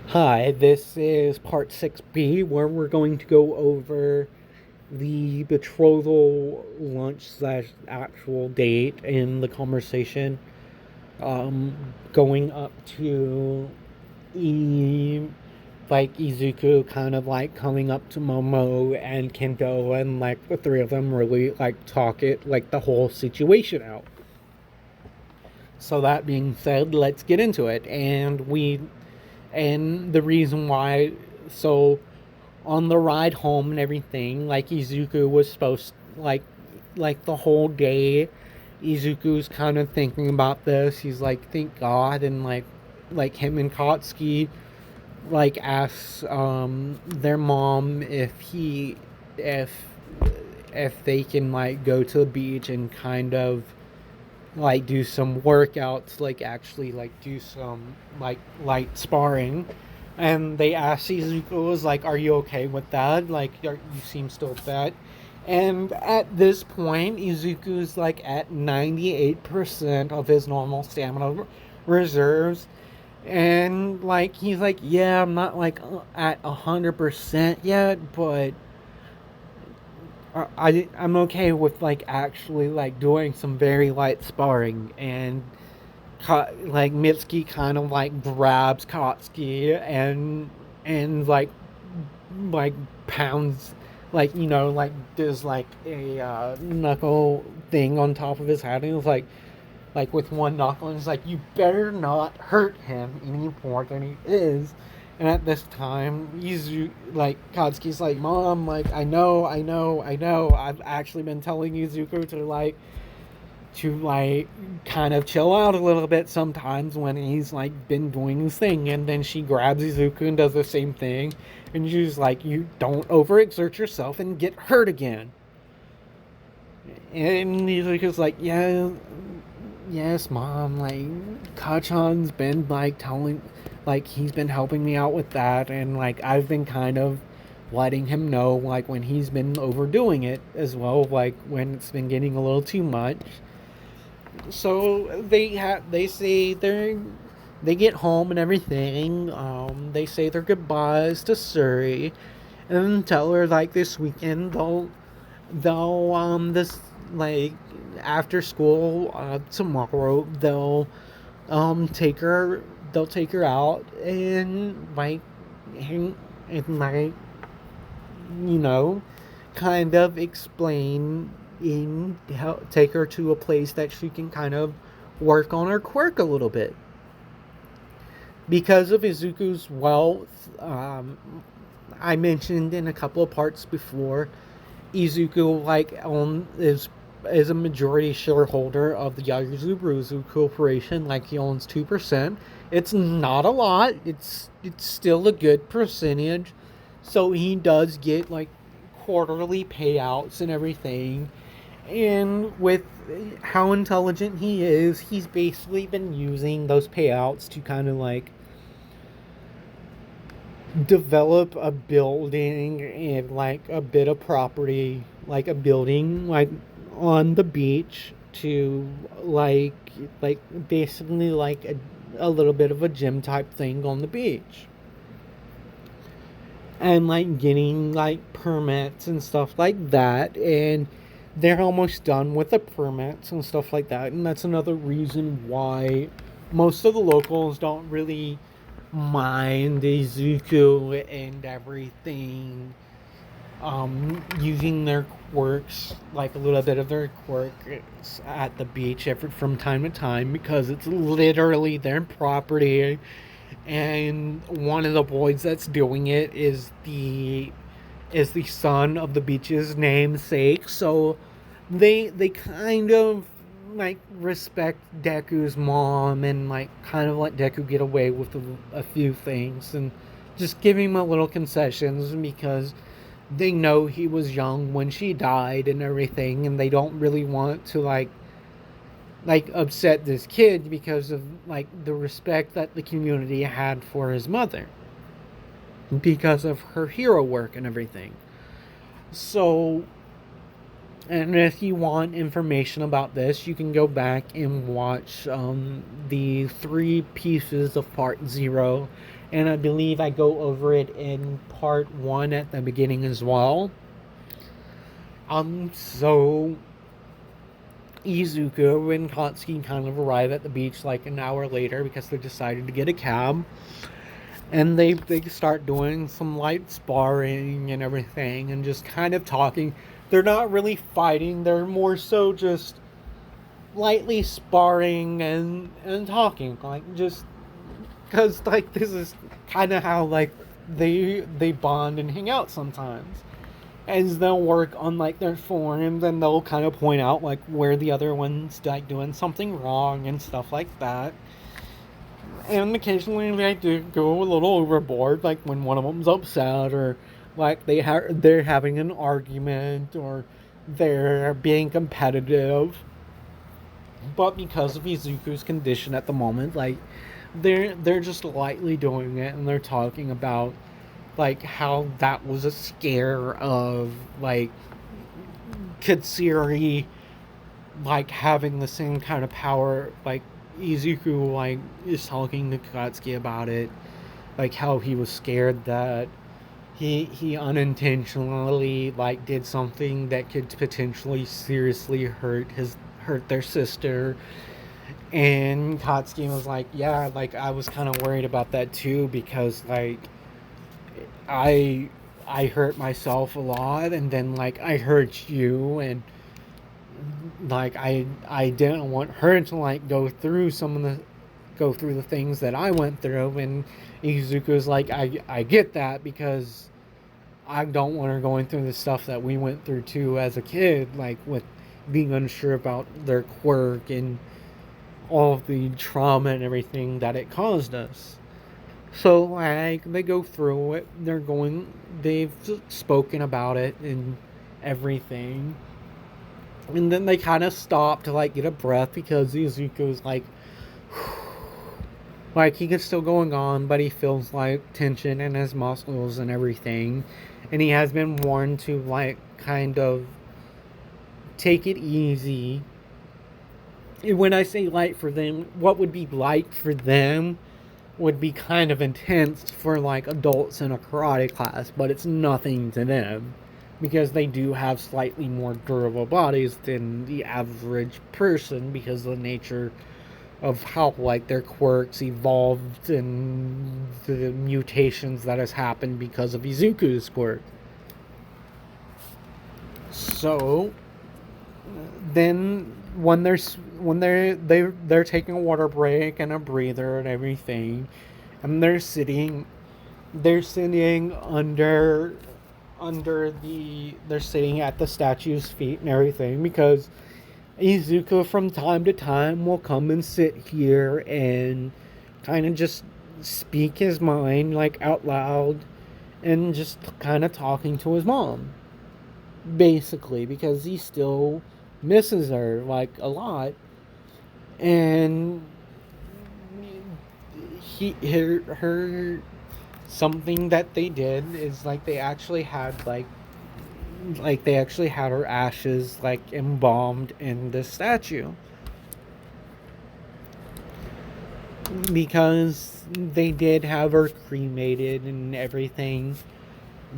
Hi, this is part 6B where we're going to go over the betrothal lunch slash actual date in the conversation. Going up to E like Izuku kind of like coming up to Momo and Kendo and like the three of them really like talk it like the whole situation out. So that being said, let's get into it. And the reason why so on the ride home and everything, like Izuku was supposed like the whole day Izuku's kind of thinking about this. He's like, thank God, and like him and Katsuki like asks their mom if if they can like go to the beach and kind of like do some workouts, like actually like do some like light sparring. And they asked Izuku was like, "Are you okay with that? Like, you seem still upset." And at this point, Izuku's like at 98% of his normal stamina reserves, and like he's like, "Yeah, I'm not like at 100% yet, but I'm okay with like actually like doing some very light sparring." And like Mitsuki kind of like grabs Katsuki and like pounds like like does like a knuckle thing on top of his head, and it's like with one knuckle, and it's like, you better not hurt him any more than he is. And at this time, he's like, Katsuki's like, Mom, like, I know. I've actually been telling Izuku to kind of chill out a little bit sometimes when he's like been doing his thing. And then she grabs Izuku and does the same thing. And she's like, you don't overexert yourself and get hurt again. And Izuku's like, yeah, yes, Mom, like, Kachan's been like telling, like, he's been helping me out with that, and like I've been kind of letting him know like when he's been overdoing it as well, like when it's been getting a little too much. So they say they get home and everything. They say their goodbyes to Suri, and then tell her like this weekend they'll this like after school tomorrow take her they'll take her out and like and like you know kind of explain in help take her to a place that she can kind of work on her quirk a little bit because of Izuku's wealth. I mentioned in a couple of parts before, Izuku is a majority shareholder of the Yakuza Corporation. Like, he owns 2%. It's not a lot. It's still a good percentage. So he does get like quarterly payouts and everything. And with how intelligent he is, he's basically been using those payouts to kind of like develop a building and like a bit of property, like a building like on the beach to like like basically like a little bit of a gym type thing on the beach, and like getting like permits and stuff like that. And they're almost done with the permits and stuff like that, and that's another reason why most of the locals don't really mind Izuku and everything, using their quirks, like a little bit of their quirks at the beach every, from time to time, because it's literally their property. And one of the boys that's doing it is the son of the beach's namesake. So they kind of like respect Deku's mom and like kind of let Deku get away with a few things and just give him a little concessions because they know he was young when she died and everything, and they don't really want to like upset this kid because of like the respect that the community had for his mother because of her hero work and everything. So And if you want information about this, you can go back and watch the 3 pieces of part 0. And I believe I go over it in part 1 at the beginning as well. So Izuku and Katsuki kind of arrive at the beach like an hour later because they decided to get a cab. And they start doing some light sparring and everything and just kind of talking. They're not really fighting, they're more so just lightly sparring and talking. Like, just because, like, this is kind of how, like, they bond and hang out sometimes. As they'll work on, like, their forms, and they'll kind of point out, like, where the other one's, like, doing something wrong and stuff like that. And occasionally they do go a little overboard, like when one of them's upset, or like they're having an argument, or they're being competitive. But because of Izuku's condition at the moment, like they're just lightly doing it, and they're talking about like how that was a scare of like Katsuri like having the same kind of power. Like Izuku like is talking to Katsuki about it, like how he was scared that he unintentionally like did something that could potentially seriously hurt their sister. And Katsuki was like, yeah, like I was kind of worried about that too, because like I I hurt myself a lot, and then like I hurt you, and like I didn't want her to like go through the things that I went through. And Izuku's like, I get that, because I don't want her going through the stuff that we went through too as a kid, like with being unsure about their quirk and all of the trauma and everything that it caused us. So like they go through it, they've spoken about it and everything. And then they kind of stop to like get a breath, because Izuku's like he gets still going on, but he feels like tension in his muscles and everything. And he has been warned to like kind of take it easy. And when I say light for them, what would be light for them would be kind of intense for like adults in a karate class, but it's nothing to them, because they do have slightly more durable bodies than the average person, because of the nature of how like their quirks evolved and the mutations that has happened because of Izuku's quirk. So then when they're taking a water break and a breather and everything, and they're sitting they're sitting at the statue's feet and everything, because Izuku from time to time will come and sit here and kind of just speak his mind like out loud, and just kind of talking to his mom, basically, because he still misses her like a lot. And her something that they did is like they actually had her ashes like embalmed in the statue, because they did have her cremated and everything,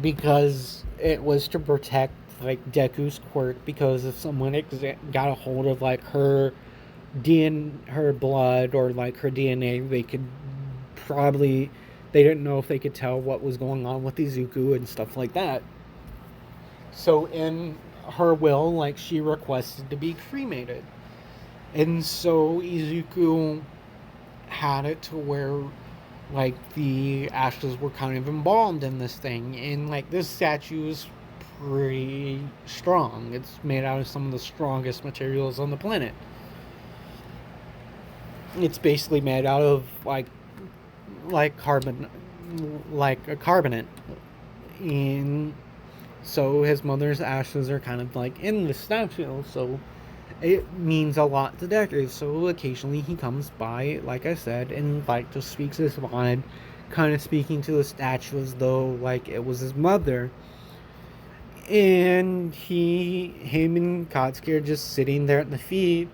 because it was to protect like Deku's quirk, because if someone got a hold of like her blood, or like her DNA, they didn't know if they could tell what was going on with Izuku and stuff like that. So in her will, like she requested to be cremated. And so Izuku had it to where like the ashes were kind of embalmed in this thing. And like this statue is pretty strong. It's made out of some of the strongest materials on the planet. It's basically made out of like carbon, like a carbonate. And so his mother's ashes are kind of like in the statue, so it means a lot to Deku. So occasionally he comes by, like I said, and like just speaks his mind, kind of speaking to the statue as though like it was his mother. And him and Katsuki are just sitting there at the feet,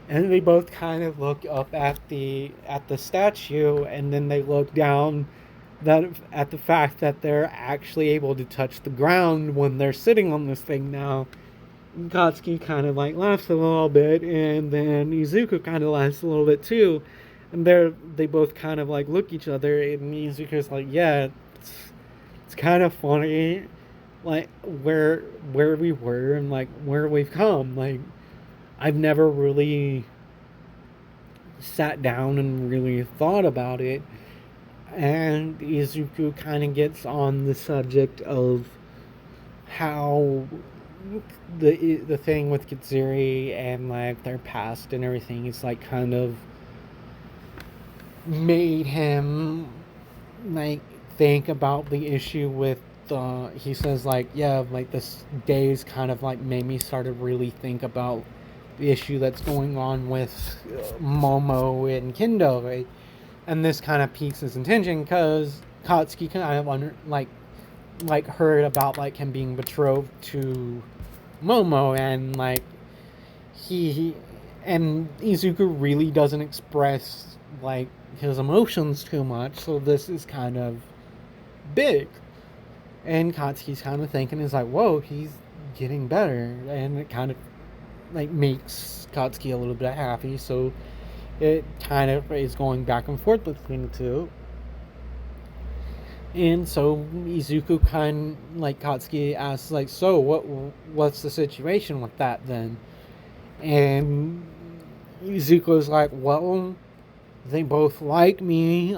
and they both kind of look up at the statue, and then they look down that at the fact that they're actually able to touch the ground when they're sitting on this thing now. And Katsuki kind of like laughs a little bit, and then Izuku kind of laughs a little bit too. And they both kind of like look at each other, and Izuku's like, yeah, it's kind of funny, like where we were and like where we've come. Like I've never really sat down and really thought about it. And Izuku kind of gets on the subject of how the thing with Kitsuri and like their past and everything is like kind of made him like think about the issue with he says like, yeah, like this day's kind of like made me start to really think about the issue that's going on with Momo and Kendo, right? And this kind of piques his attention because Katsuki kind of like heard about like him being betrothed to Momo, and like he and Izuku really doesn't express like his emotions too much, so this is kind of big. And Katsuki's kind of thinking, is like, whoa, he's getting better, and it kind of like makes Katsuki a little bit happy. So it kind of is going back and forth between the two. And so Izuku kind of, like Katsuki asks like, so what's the situation with that then? And Izuku's like, well, they both like me.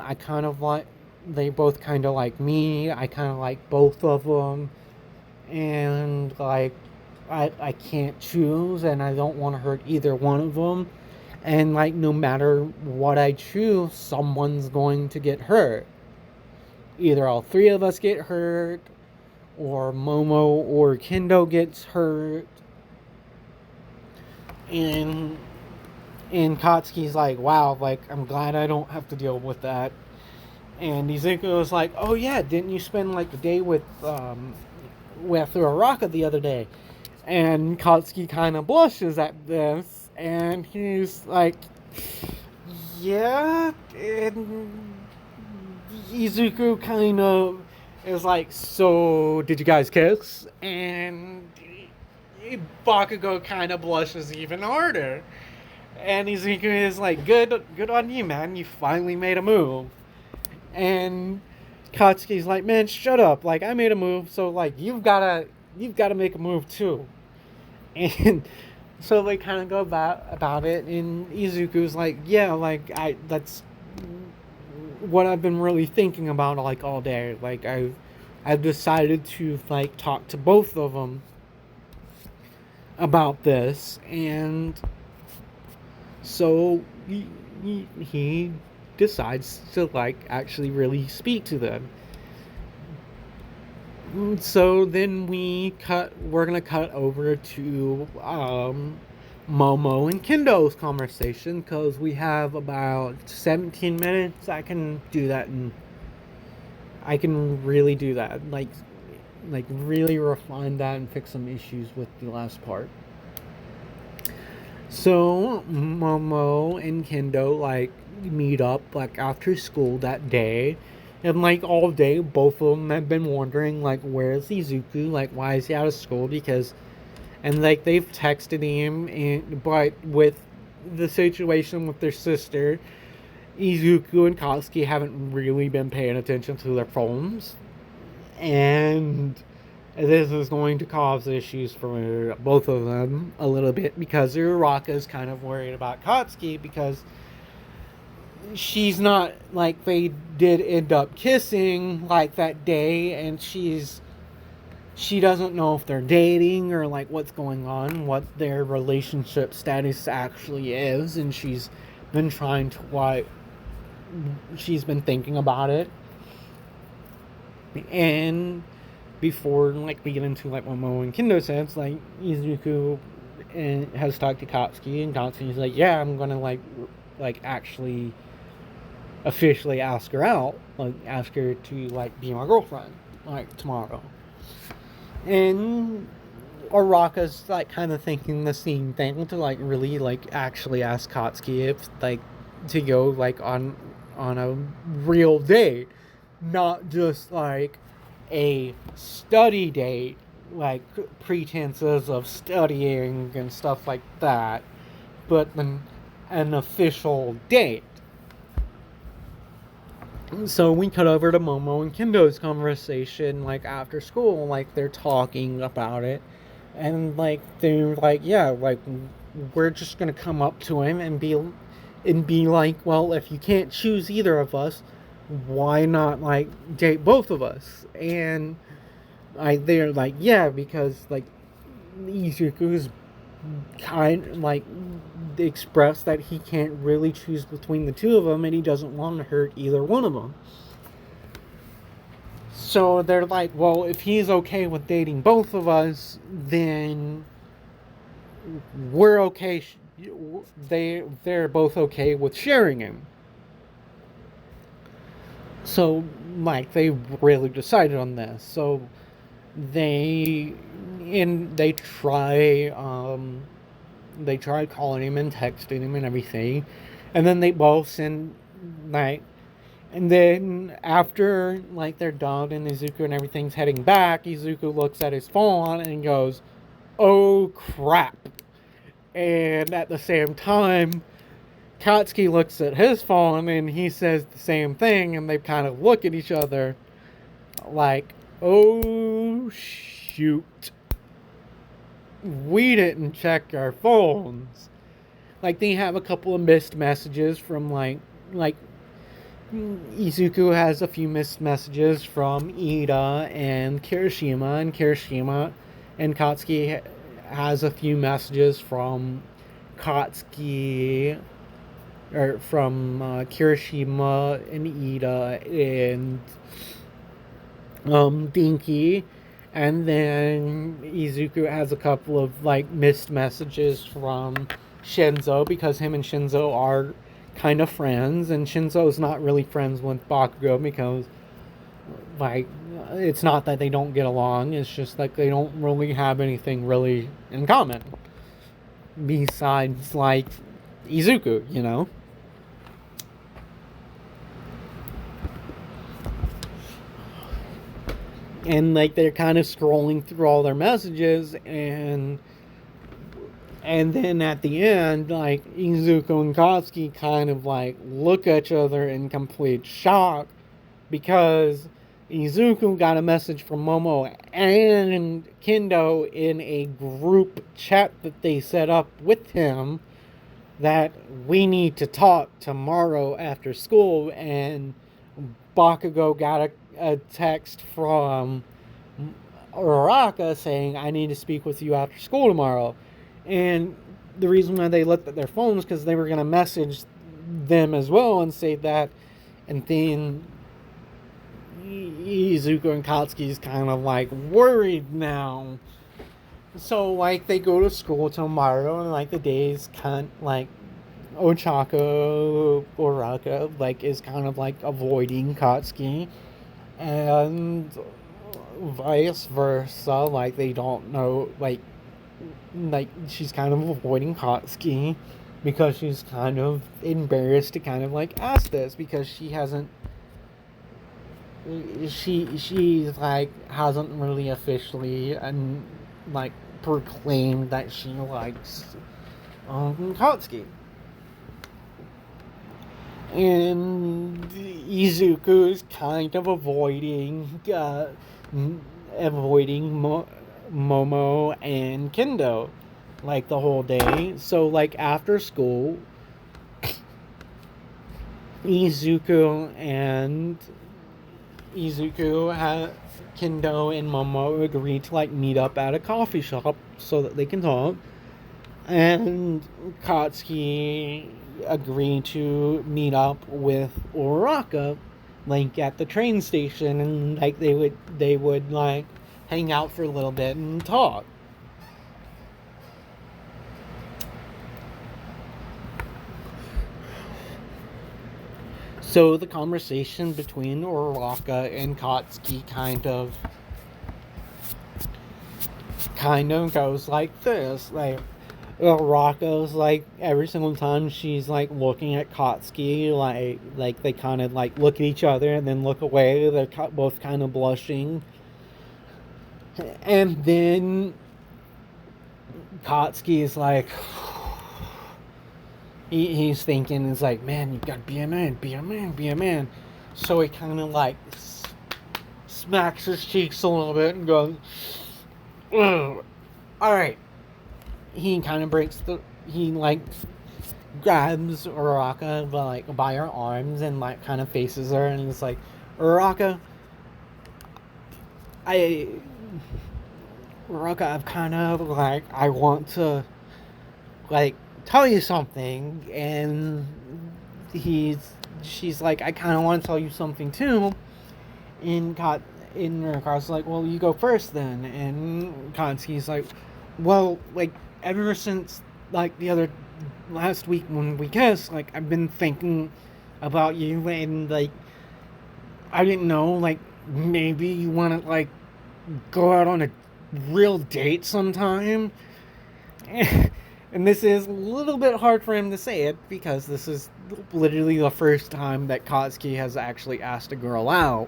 They both kind of like me. I kind of like both of them. And like, I can't choose, and I don't want to hurt either one of them. And like, no matter what I choose, someone's going to get hurt. Either all three of us get hurt, or Momo or Kendo gets hurt. And Katsuki's like, wow, like, I'm glad I don't have to deal with that. And Izuku was like, oh yeah, didn't you spend like the day with Araka the other day? And Katsuki kind of blushes at this, and he's like, yeah. And Izuku kind of is like, so did you guys kiss? And Bakugo kind of blushes even harder. And Izuku is like, good on you, man. You finally made a move. And Katsuki's like, man, shut up. Like, I made a move, so like you've gotta make a move too. And so they kind of go about it, and Izuku's like, yeah, like that's what I've been really thinking about like all day. Like I've decided to like talk to both of them about this, and so he decides to like actually really speak to them. So then we're gonna cut over to Momo and Kendo's conversation, because we have about 17 minutes. I can really do that, like really refine that and fix some issues with the last part. So Momo and Kendo like meet up like after school that day, and like all day both of them have been wondering like, where's Izuku, like why is he out of school? And like they've texted him, but with the situation with their sister, Izuku and Katsuki haven't really been paying attention to their phones, and this is going to cause issues for both of them a little bit, because Uraraka is kind of worried about Katsuki, because she's not like, they did end up kissing like that day, and she doesn't know if they're dating or like what's going on, what their relationship status actually is, and she's been thinking about it. And before like we get into like what Momo and Kendo says, like Izuku has talked to Katsuki, and Katsuki's like, yeah, I'm gonna like actually officially ask her out, like ask her to like be my girlfriend like tomorrow. And Araka's like kind of thinking the same thing to like really like actually ask Katsuki if like to go like on a real date, not just like a study date, like pretenses of studying and stuff like that, but an official date. So we cut over to Momo and Kendo's conversation, like after school, like they're talking about it, and like they're like, yeah, like we're just gonna come up to him and be like, well, if you can't choose either of us, why not like date both of us? And they're like, yeah, because like Izuku's kind like expressed that he can't really choose between the two of them, and he doesn't want to hurt either one of them. So they're like, well, if he's okay with dating both of us, then we're okay. They're both okay with sharing him. So like they really decided on this. So they they try calling him and texting him and everything, and then they both send like, and then after like they're done and Izuku and everything's heading back, Izuku looks at his phone and goes, "Oh crap!" And at the same time, Katsuki looks at his phone and he says the same thing, and they kind of look at each other like, "Oh shoot, we didn't check our phones." Like they have a couple of missed messages from like Izuku has a few missed messages from Ida and Kirishima and Katsuki has a few messages from Katsuki, or from Kirishima and Ida and Dinky, and then Izuku has a couple of like missed messages from Shinzo, because him and Shinzo are kind of friends, and Shinzo is not really friends with Bakugo because like it's not that they don't get along, it's just like they don't really have anything really in common besides like Izuku, you know. And like they're kind of scrolling through all their messages, and then at the end, like Izuku and Katsuki kind of like look at each other in complete shock, because Izuku got a message from Momo and Kendo in a group chat that they set up with him that we need to talk tomorrow after school, and Bakugo got a text from Araka saying, I need to speak with you after school tomorrow. And the reason why they looked at their phones because they were going to message them as well and say that, and then Izuku and Katsuki's kind of like worried now. So like they go to school tomorrow, and like the days kind like Ochaco or Raka like is kind of like avoiding Katsuki, and vice versa. Like they don't know, like she's kind of avoiding Katsuki because she's kind of embarrassed to kind of like ask this, because she hasn't like hasn't really officially and like proclaimed that she likes Katsuki. And Izuku's kind of avoiding Momo and Kendo like the whole day. So like after school, Kendo and Momo agree to like meet up at a coffee shop so that they can talk. And Katsuki agreed to meet up with Uraraka like at the train station, and like they would like hang out for a little bit and talk. So the conversation between Uraraka and Katsuki kind of kind of goes like this. Like, Rocco's like every single time she's like looking at Katsuki, like they kind of like look at each other and then look away. They're both kind of blushing, and then Katsuki is like, he's thinking, is like, man, you gotta be a man, be a man, be a man. So he kind of like smacks his cheeks a little bit and goes, ugh. All right. He kind of he like grabs Uraraka by her arms and like kind of faces her, and he's like, Uraraka, I've kind of like, I want to like tell you something. And she's like, I kind of want to tell you something too. And Uraraka's like, well, you go first then. And Katsuki's like, well, like, ever since like the other last week when we kissed, like, I've been thinking about you, and like, I didn't know, like, maybe you want to like go out on a real date sometime. And this is a little bit hard for him to say it, because this is literally the first time that Katsuki has actually asked a girl out.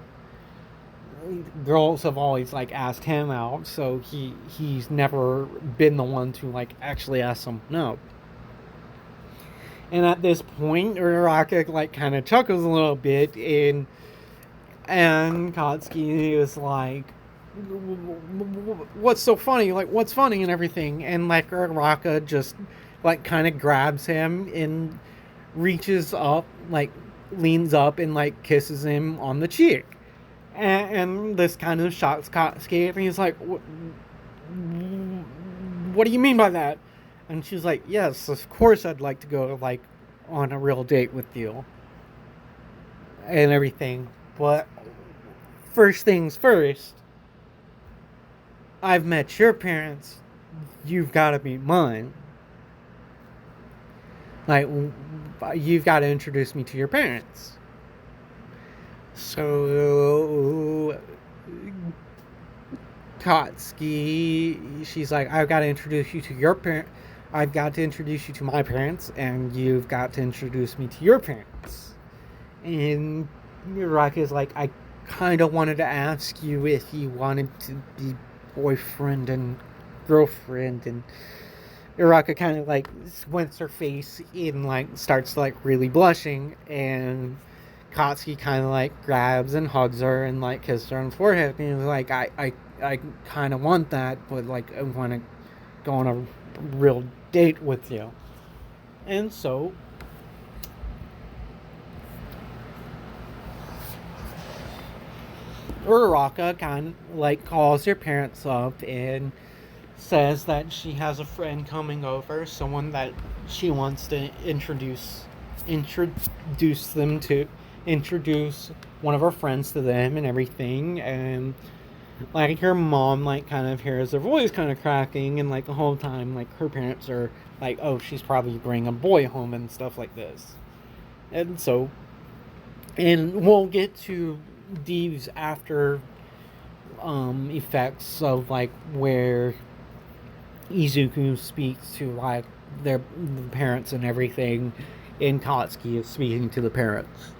Girls have always like asked him out, so he's never been the one to like actually ask someone out. And at this point, Uraraka like kind of chuckles a little bit, and Katsuki is like, what's so funny? Like, what's funny and everything? And like Uraraka just like kind of grabs him and reaches up, like leans up and like kisses him on the cheek. And this kind of shocks Katsuki, and he's like, what do you mean by that? And she's like, yes, of course I'd like to go like on a real date with you and everything, but first things first, I've met your parents, you've got to meet mine. Like, you've got to introduce me to your parents. So Katsuki, she's like, I've got to introduce you to your parents. I've got to introduce you to my parents, and you've got to introduce me to your parents. And Uraraka is like, I kind of wanted to ask you if you wanted to be boyfriend and girlfriend. And Uraraka kind of like squints her face and like starts like really blushing, and Katsuki kind of like grabs and hugs her and like kisses her on the forehead, and he's like, I kind of want that, but like I want to go on a real date with you. And so Uraraka kind of like calls her parents up and says that she has a friend coming over, someone that she wants to introduce them to, introduce one of her friends to them and everything. And like her mom like kind of hears her voice kind of cracking, and like the whole time like her parents are like, oh, she's probably bringing a boy home and stuff like this. And so, and we'll get to these after effects of like where Izuku speaks to like their parents and everything, and Katsuki is speaking to the parents.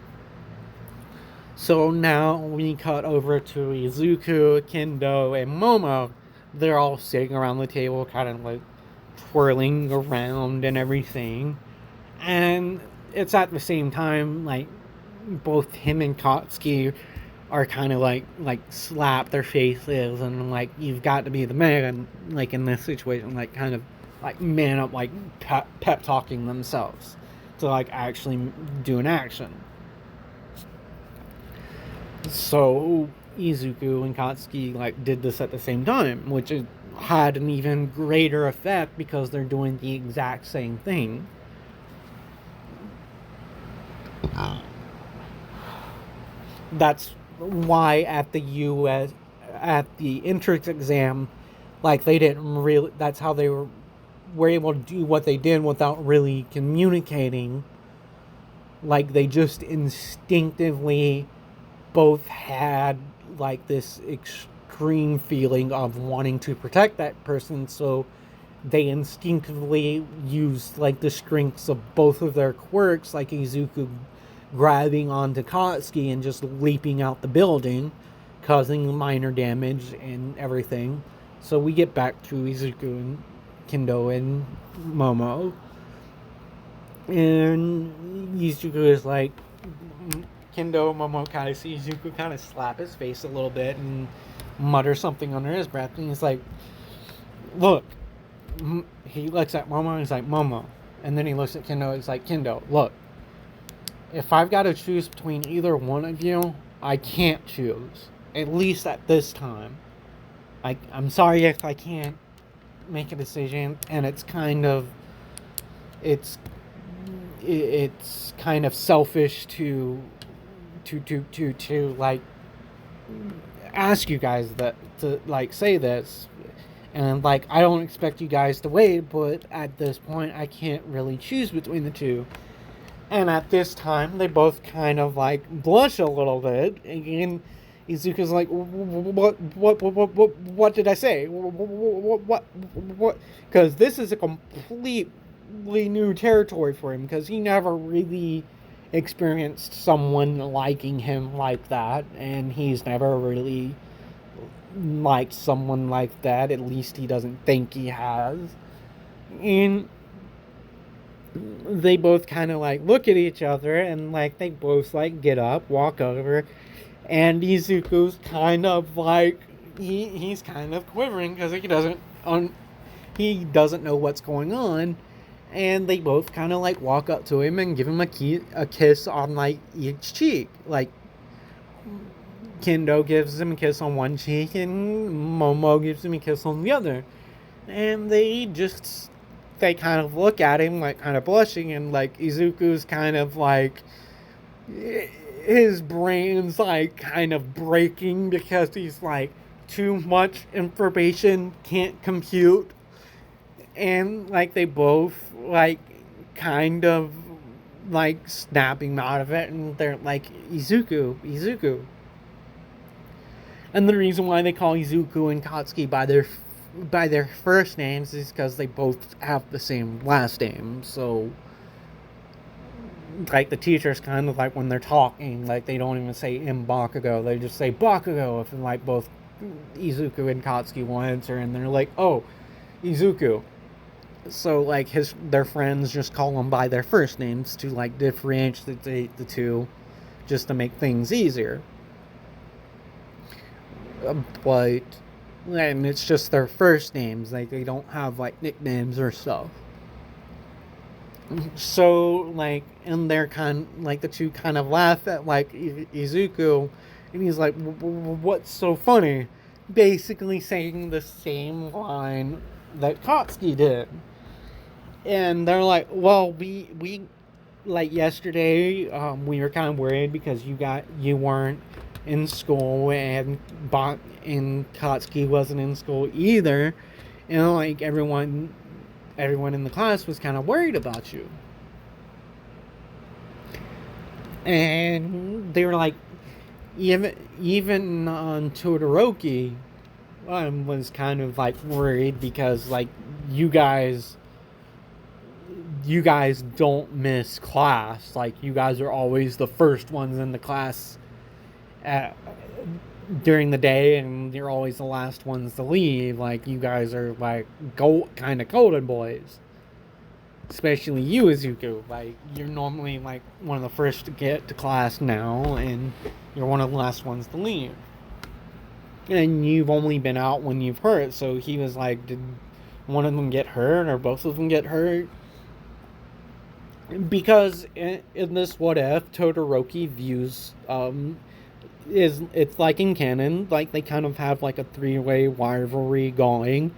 So now we cut over to Izuku, Kendo, and Momo. They're all sitting around the table, kind of like twirling around and everything. And it's at the same time, like, both him and Katsuki are kind of like slap their faces and like, you've got to be the man, like in this situation, like kind of like man up, like pep talking themselves to like actually do an action. So Izuku and Katsuki like did this at the same time, which had an even greater effect because they're doing the exact same thing. That's why at the entrance exam, like they didn't really. That's how they were able to do what they did without really communicating. Like they just instinctively both had like this extreme feeling of wanting to protect that person, so they instinctively use like the strengths of both of their quirks, like Izuku grabbing onto Katsuki and just leaping out the building, causing minor damage and everything. So we get back to Izuku and Kendo and Momo. And Izuku is like, Kendo Momo kind of sees Izuku kind of slap his face a little bit and mutter something under his breath. And he's like, look. He looks at Momo and he's like, Momo. And then he looks at Kendo and he's like, Kendo, look. If I've got to choose between either one of you, I can't choose. At least at this time. I'm sorry if I can't make a decision. And it's kind of selfish to like ask you guys that to like say this, and like I don't expect you guys to wait, but at this point I can't really choose between the two. And at this time they both kind of like blush a little bit, and Izuku's like, what did I say? What? Because this is a completely new territory for him, because he never really experienced someone liking him like that, and he's never really liked someone like that. At least he doesn't think he has. And they both kind of like look at each other, and like they both like get up, walk over, and Izuku's kind of like he's kind of quivering because he doesn't know what's going on. And they both kind of like walk up to him and give him a kiss on like each cheek. Like Kendo gives him a kiss on one cheek and Momo gives him a kiss on the other. And they kind of look at him like kind of blushing, and like Izuku's kind of like his brain's like kind of breaking because he's like too much information, can't compute. And like they both like kind of like snapping out of it, and they're like, Izuku. And the reason why they call Izuku and Katsuki by their first names is because they both have the same last name. So like the teachers kind of like when they're talking, like they don't even say in Bakugo, they just say Bakugo if like both Izuku and Katsuki will answer, and they're like, oh, Izuku. So like their friends just call them by their first names to like differentiate the two, just to make things easier. But and it's just their first names, like they don't have like nicknames or stuff. So like, and they're kind like the two kind of laugh at like Izuku, and he's like, what's so funny? Basically saying the same line that Katsuki did. And they're like, well, we like yesterday, we were kind of worried because you weren't in school, and Katsuki wasn't in school either, and like everyone in the class was kind of worried about you. And they were like, even on Todoroki, was kind of like worried because like you guys don't miss class. Like you guys are always the first ones in the class during the day, and you're always the last ones to leave. Like you guys are like kind of golden boys. Especially you, Izuku. Like you're normally like one of the first to get to class now, and you're one of the last ones to leave. And you've only been out when you've hurt. So he was like, did one of them get hurt or both of them get hurt? Because in this what if, Todoroki views it's like in canon, like they kind of have like a three-way rivalry going,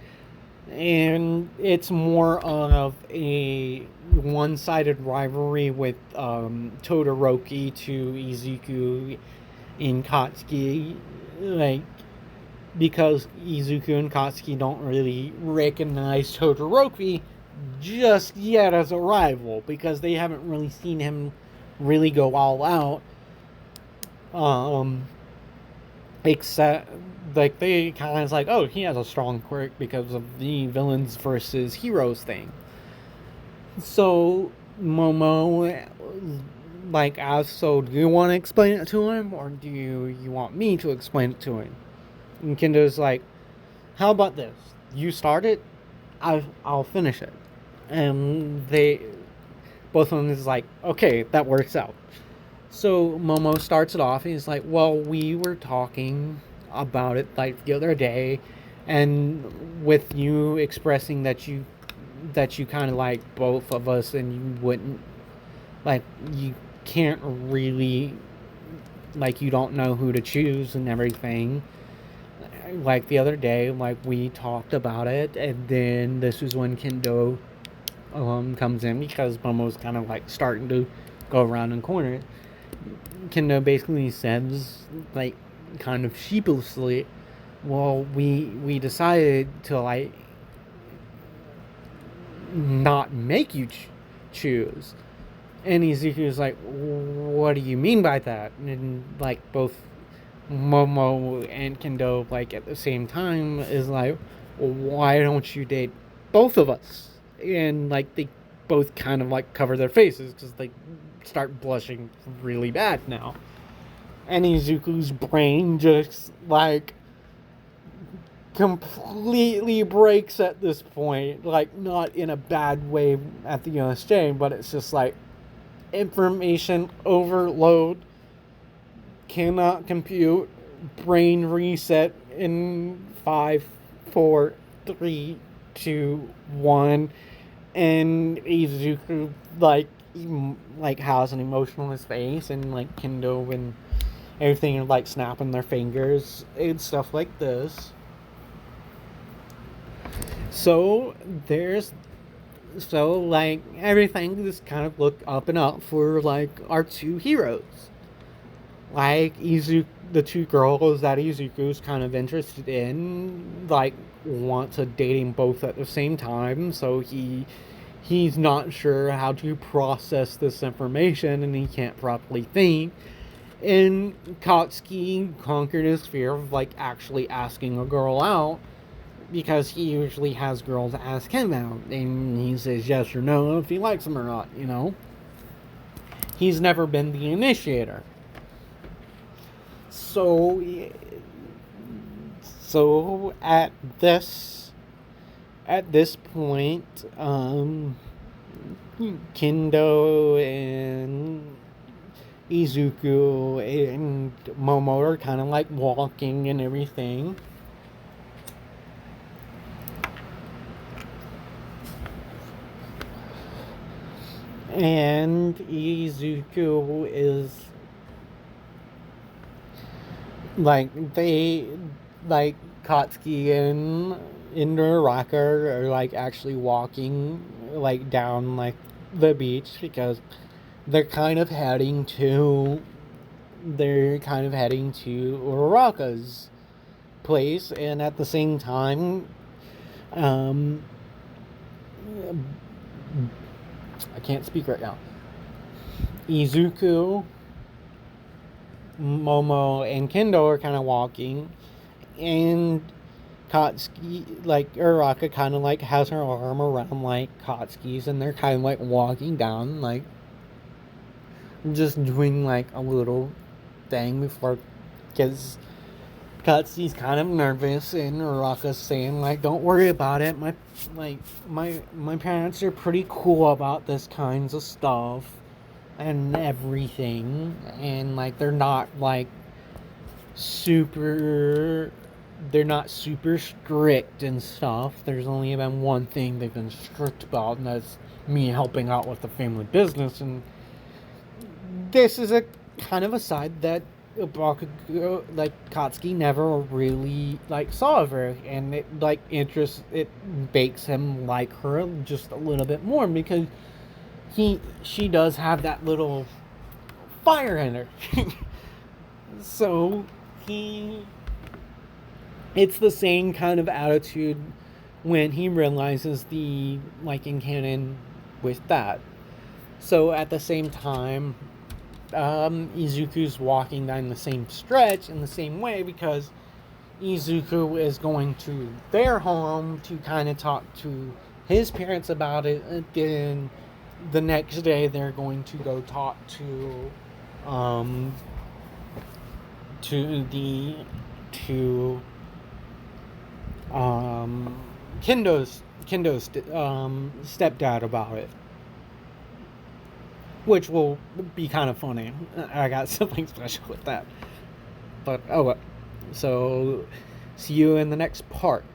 and it's more of a one-sided rivalry with Todoroki to Izuku and Katsuki, like because Izuku and Katsuki don't really recognize Todoroki just yet as a rival, because they haven't really seen him really go all out, except like they kind of like, oh, he has a strong quirk because of the villains versus heroes thing. So Momo like asks, so do you want to explain it to him, or do you want me to explain it to him? And Kendo's like, how about this? You start it, I'll finish it. And they both of them is like, okay, that works out. So Momo starts it off. And he's like, well, we were talking about it like the other day, and with you expressing that you kind of like both of us, and you wouldn't like you can't really like you don't know who to choose and everything. Like the other day, like we talked about it, and then this is when Kendo comes in because Momo's kind of like starting to go around and corner. Kendo basically says, like, kind of sheepishly, well, we decided to like not make you choose. And Izuku's like, what do you mean by that? And like both Momo and Kendo, like at the same time, is like, well, why don't you date both of us? And like they both kind of like cover their faces because they start blushing really bad now. And Izuku's brain just like completely breaks at this point. Like, not in a bad way at the exchange, but it's just like information overload, cannot compute, brain reset in 5, 4, 3, 2, 1, and Izuku like has an emotion on his face, and like Kendo and everything are like snapping their fingers and stuff like this. So like everything just kind of looked up and up for like our two heroes. Like Izuku, the two girls that Izuku's kind of interested in, like want to dating both at the same time. So he's not sure how to process this information, and he can't properly think. And Katsuki conquered his fear of like actually asking a girl out, because he usually has girls ask him out, and he says yes or no if he likes them or not. He's never been the initiator. So at this point, Kendo and Izuku and Momo are kind of like walking and everything. And Izuku is like Katsuki and Ochaco are like actually walking like down like the beach, because they're kind of heading to Uraraka's place. And at the same time, I can't speak right now. Izuku, Momo, and Kendo are kind of walking, and Katsuki, like Uraraka, kind of like has her arm around like Katsuki's, and they're kind of like walking down, like just doing like a little thing before, because Katsuki's kind of nervous, and Uraraka's saying like, don't worry about it. My parents are pretty cool about this kinds of stuff and everything, and like they're not super strict and stuff. There's only been one thing they've been strict about, and that's me helping out with the family business. And this is a kind of a side that Bakugo, like Katsuki, never really like saw of her, and it makes him like her just a little bit more, because she does have that little fire in her. So it's the same kind of attitude when he realizes the in canon with that. So at the same time, Izuku's walking down the same stretch in the same way, because Izuku is going to their home to kind of talk to his parents about it. And then the next day, they're going to go talk um, to the to Kendo's stepdad about it, which will be kind of funny. I got something special with that. But oh well. So see you in the next part.